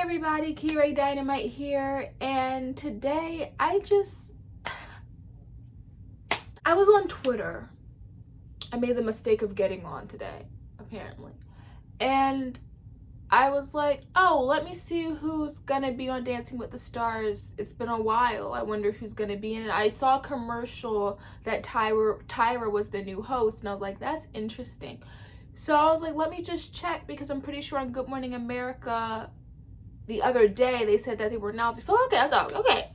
everybody, Kira Dynamite here, and today I was on Twitter. I made the mistake of getting on today, apparently, and I was like, oh, let me see who's gonna be on Dancing with the Stars. It's been a while. I wonder who's gonna be in it. I saw a commercial that Tyra was the new host, and I was like, that's interesting. So I was like, let me just check, because I'm pretty sure on Good Morning America the other day they said that they were announcing. So okay, I thought, okay,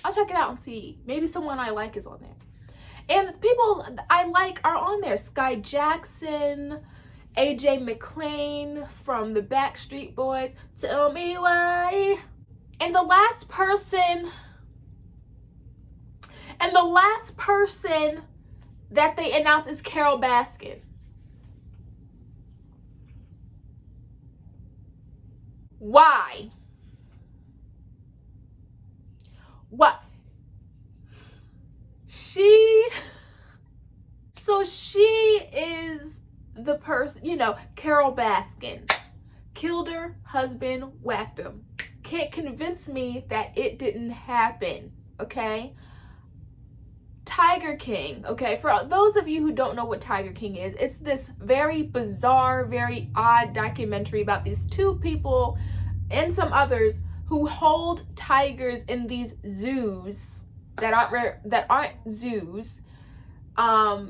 I'll check it out and see. Maybe someone I like is on there. And people I like are on there. Sky Jackson, AJ McClain from the Backstreet Boys. Tell me why. And the last person that they announced is Carole Baskin. Why? What? She is the person, Carole Baskin. Killed her husband, whacked him. Can't convince me that it didn't happen, okay? Tiger King, okay? For those of you who don't know what Tiger King is, it's this very bizarre, very odd documentary about these two people and some others who hold tigers in these zoos that aren't zoos,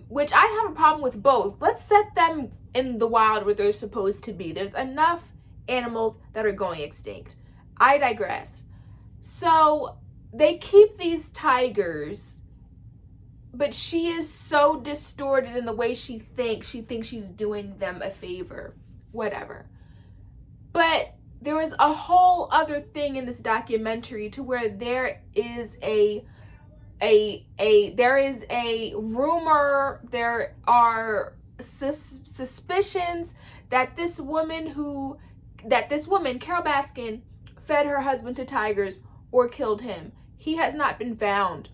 which I have a problem with both. Let's set them in the wild where they're supposed to be. There's enough animals that are going extinct. I digress. So they keep these tigers, but she is so distorted in the way she thinks she's doing them a favor, whatever. But there was a whole other thing in this documentary to where there is a rumor, there are suspicions that this woman, Carole Baskin, fed her husband to tigers or killed him. He has not been found.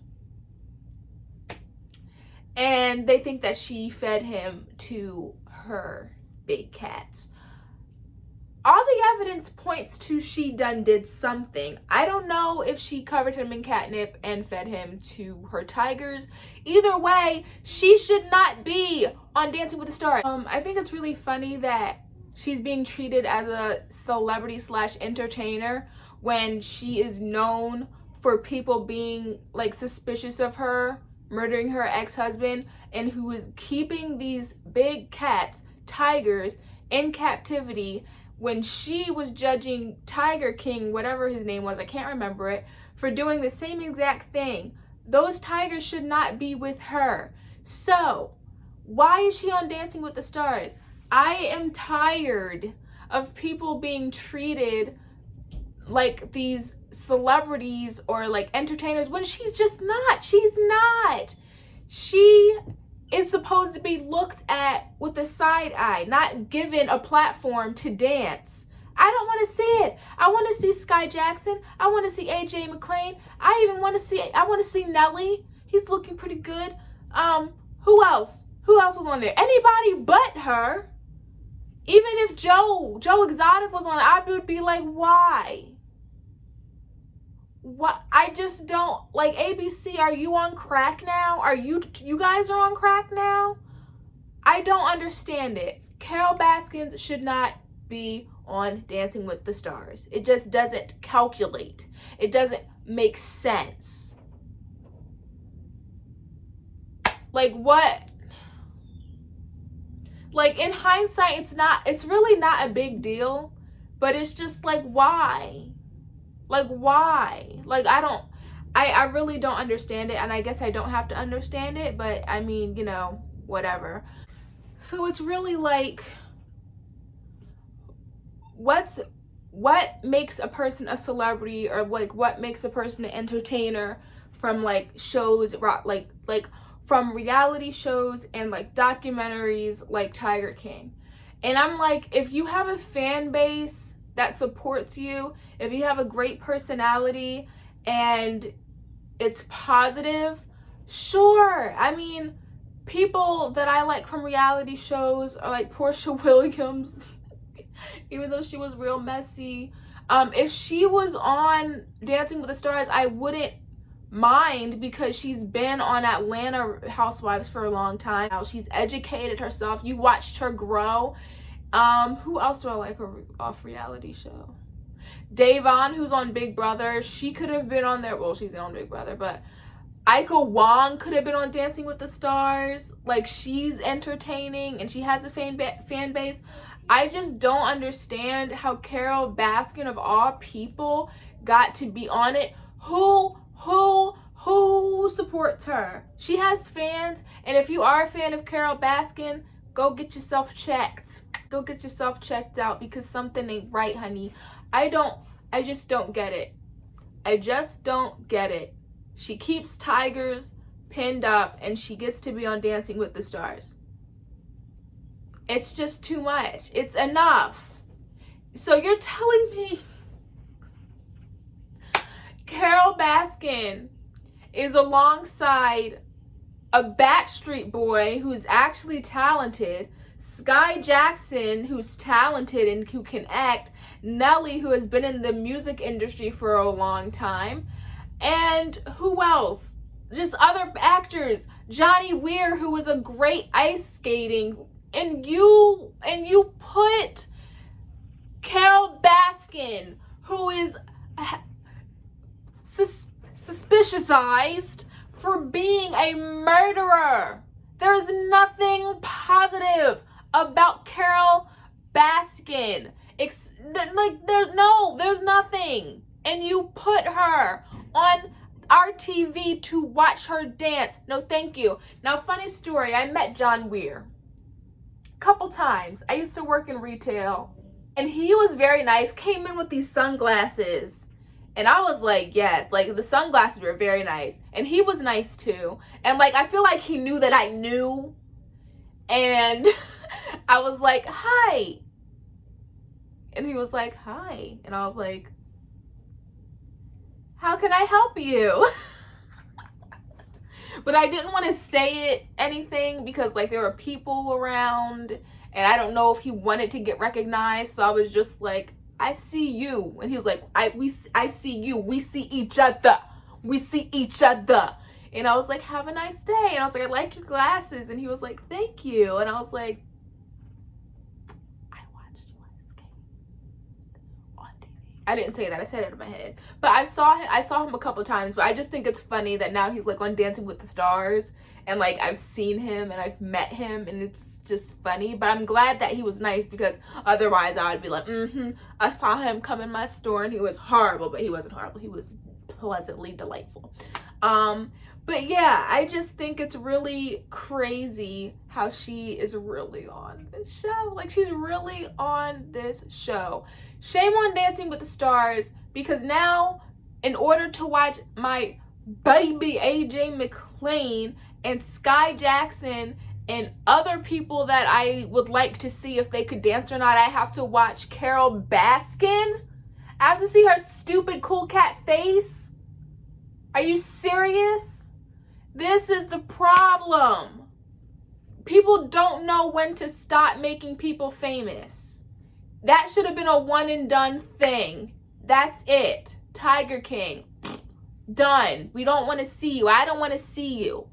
And they think that she fed him to her big cats. All the evidence points to she did something. I don't know if she covered him in catnip and fed him to her tigers. Either way, she should not be on Dancing with the Stars. I think it's really funny that she's being treated as a celebrity / entertainer when she is known for people being like suspicious of her, murdering her ex-husband, and who is keeping these big cats, tigers, in captivity. When she was judging Tiger King, whatever his name was, I can't remember it, for doing the same exact thing. Those tigers should not be with her. So, why is she on Dancing with the Stars? I am tired of people being treated like these celebrities or like entertainers when she's just not. She's not. She is supposed to be looked at with a side eye, not given a platform to dance. I don't want to see it. I want to see Sky Jackson. I want to see AJ McClain. I want to see Nelly. He's looking pretty good. Who else? Who else was on there? Anybody but her. Even if Joe Exotic was on it, I would be like, why? What? I just don't like. ABC, are you on crack now? You guys are on crack now? I don't understand it. Carole Baskin should not be on Dancing with the Stars. It just doesn't calculate. It doesn't make sense. Like, what? Like, in hindsight, it's really not a big deal, but it's just like, why? Like, why? Like, I really don't understand it, and I guess I don't have to understand it, but I mean, whatever. So it's really like, what makes a person a celebrity, or like what makes a person an entertainer from like shows, like from reality shows and like documentaries like Tiger King. And I'm like, if you have a fan base that supports you, if you have a great personality and it's positive, sure. I mean, people that I like from reality shows are like Portia Williams, even though she was real messy. If she was on Dancing with the Stars, I wouldn't mind, because she's been on Atlanta Housewives for a long time now. She's educated herself. You watched her grow. Who else do I like off reality show? Davon, who's on Big Brother. She could have been on there. Well, she's on Big Brother, but Ika Wong could have been on Dancing with the Stars. Like, she's entertaining and she has a fan base. I just don't understand how Carole Baskin, of all people, got to be on it. Who supports her? She has fans, and if you are a fan of Carole Baskin, go get yourself checked. Go get yourself checked out, because something ain't right, honey. I just don't get it. I just don't get it. She keeps tigers pinned up and she gets to be on Dancing with the Stars. It's just too much. It's enough. So you're telling me Carole Baskin is alongside a Backstreet Boy who's actually talented, Sky Jackson, who's talented and who can act, Nelly, who has been in the music industry for a long time, and who else? Just other actors. Johnny Weir, who was a great ice skating, and you put Carole Baskin, who is suspiciousized for being a murderer. There's nothing positive about Carole Baskin. There's nothing. And you put her on our TV to watch her dance. No, thank you. Now, funny story, I met John Weir a couple times. I used to work in retail, and he was very nice, came in with these sunglasses. And I was like, yes, like the sunglasses were very nice. And he was nice too. And like, I feel like he knew that I knew. And I was like, hi. And he was like, hi. And I was like, how can I help you? But I didn't want to say anything because like there were people around and I don't know if he wanted to get recognized. So I was just like, I see you. And he was like, I see you. We see each other. We see each other. And I was like, have a nice day. And I was like, I like your glasses. And he was like, thank you. And I was like, I watched you on TV. I didn't say that. I said it in my head. But I saw him a couple times. But I just think it's funny that now he's like on Dancing with the Stars. And like I've seen him and I've met him. And it's just funny, but I'm glad that he was nice, because otherwise I would be like, I saw him come in my store and he was horrible, but he wasn't horrible. He was pleasantly delightful. But yeah, I just think it's really crazy how she is really on this show. Like, she's really on this show. Shame on Dancing with the Stars, because now in order to watch my baby AJ McClain and Sky Jackson and other people that I would like to see if they could dance or not, I have to watch Carole Baskin? I have to see her stupid cool cat face? Are you serious? This is the problem. People don't know when to stop making people famous. That should have been a one and done thing. That's it. Tiger King. Done. We don't want to see you. I don't want to see you.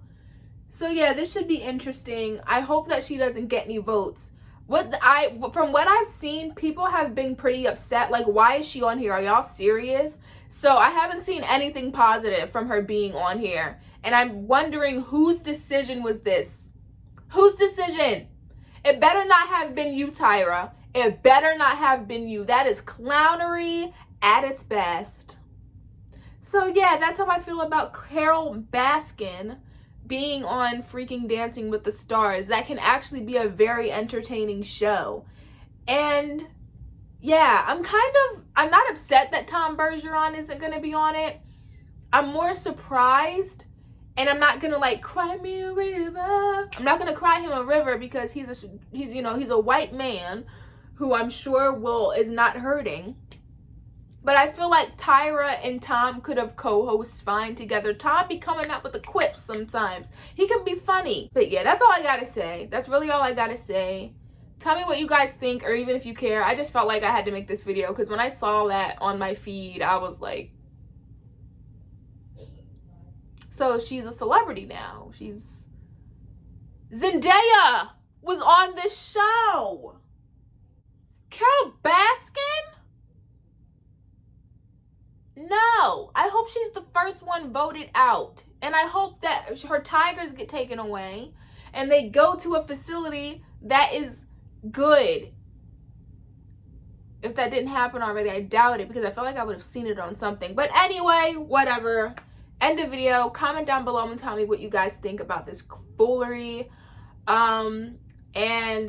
So yeah, this should be interesting. I hope that she doesn't get any votes. From what I've seen, people have been pretty upset. Like, why is she on here? Are y'all serious? So I haven't seen anything positive from her being on here. And I'm wondering whose decision was this? Whose decision? It better not have been you, Tyra. It better not have been you. That is clownery at its best. So yeah, that's how I feel about Carole Baskin being on freaking Dancing with the Stars. That can actually be a very entertaining show. And yeah, I'm not upset that Tom Bergeron isn't going to be on it. I'm more surprised, and I'm not going to like cry me a river. I'm not going to cry him a river, because he's a white man who I'm sure is not hurting. But I feel like Tyra and Tom could have co-hosts fine together. Tom be coming up with the quips sometimes. He can be funny. But yeah, that's all I gotta say. That's really all I gotta say. Tell me what you guys think, or even if you care. I just felt like I had to make this video because when I saw that on my feed, I was like, so she's a celebrity now. Zendaya was on this show. Carol Baskin? No. I hope she's the first one voted out. And I hope that her tigers get taken away and they go to a facility that is good. If that didn't happen already, I doubt it because I feel like I would have seen it on something. But anyway, whatever. End of video. Comment down below and tell me what you guys think about this foolery. And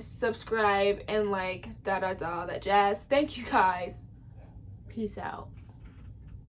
subscribe and like all that jazz. Thank you guys. Peace out.